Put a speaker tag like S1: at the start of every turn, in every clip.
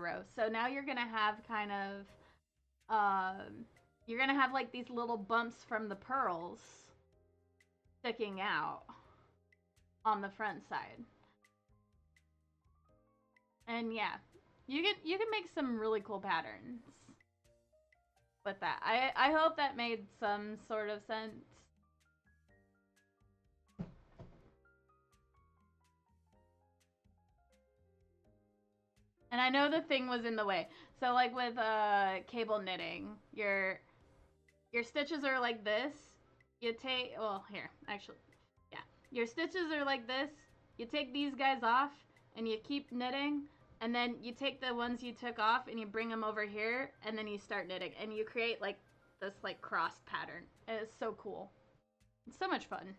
S1: row. So now you're gonna have kind of, you're gonna have like these little bumps from the pearls sticking out on the front side. And yeah, you can make some really cool patterns with that. I hope that made some sort of sense. And I know the thing was in the way. So like with cable knitting, your stitches are like this. You take, well, here, actually, yeah. Your stitches are like this. You take these guys off and you keep knitting, and then you take the ones you took off and you bring them over here, and then you start knitting, and you create like this like cross pattern. It's so cool. It's so much fun.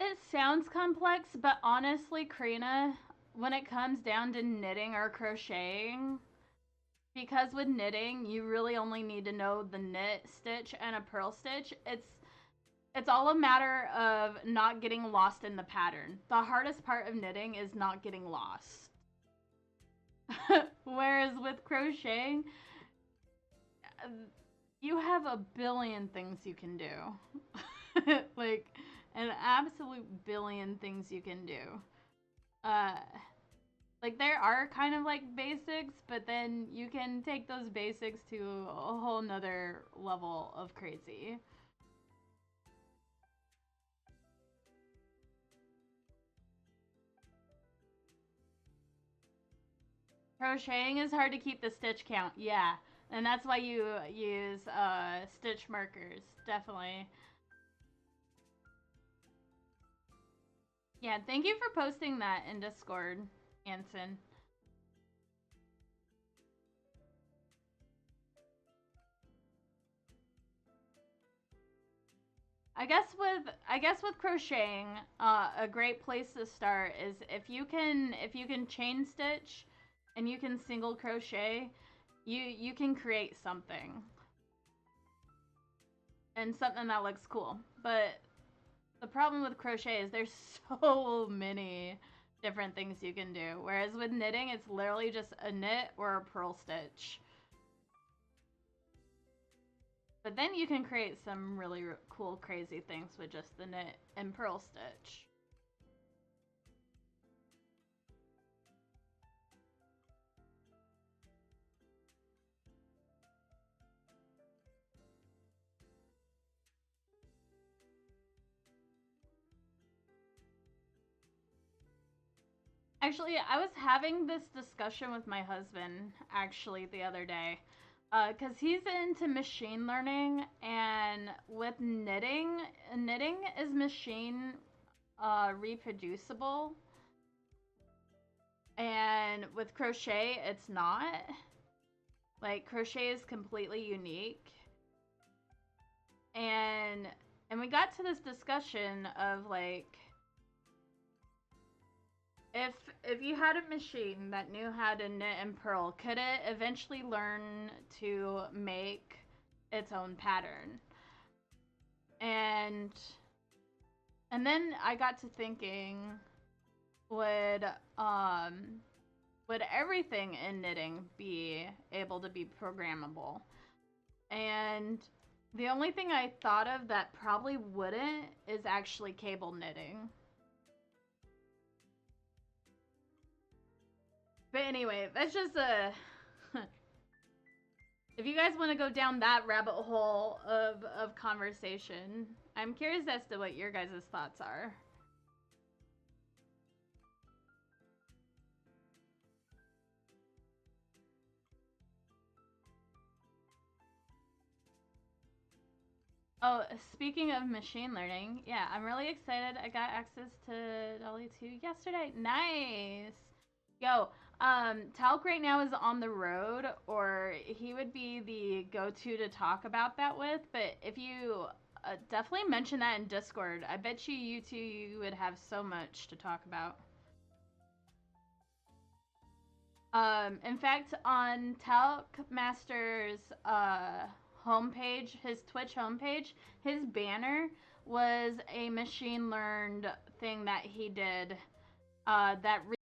S1: It sounds complex, but honestly, Karina, when it comes down to knitting or crocheting, because with knitting, you really only need to know the knit stitch and a purl stitch. It's all a matter of not getting lost in the pattern. The hardest part of knitting is not getting lost. Whereas with crocheting, you have a billion things you can do. Like an absolute billion things you can do. Uh like there are kind of like basics, but then you can take those basics to a whole nother level of crazy. Crocheting is hard to keep the stitch count, yeah. And that's why you use stitch markers, definitely. Yeah, thank you for posting that in Discord, Anson. I guess with crocheting, a great place to start is if you can chain stitch and you can single crochet, you can create something and something that looks cool. But the problem with crochet is there's so many different things you can do. Whereas with knitting, it's literally just a knit or a purl stitch. But then you can create some really cool, crazy things with just the knit and purl stitch. Actually, I was having this discussion with my husband actually the other day. Because he's into machine learning, and with knitting, knitting is machine reproducible, and with crochet, it's not. Like crochet is completely unique, and we got to this discussion of like if you had a machine that knew how to knit and purl, could it eventually learn to make its own pattern? And then I got to thinking, would um would everything in knitting be able to be programmable? And the only thing I thought of that probably wouldn't is actually cable knitting. But anyway, that's just a. If you guys want to go down that rabbit hole of conversation, I'm curious as to what your guys' thoughts are. Oh, speaking of machine learning, yeah, I'm really excited. I got access to Dolly 2 yesterday. Nice. Yo, Talc right now is on the road, or he would be the go-to to talk about that with. But if you definitely mention that in Discord, I bet you two you would have so much to talk about. In fact, on Talc Master's homepage, his Twitch homepage, his banner was a machine learned thing that he did that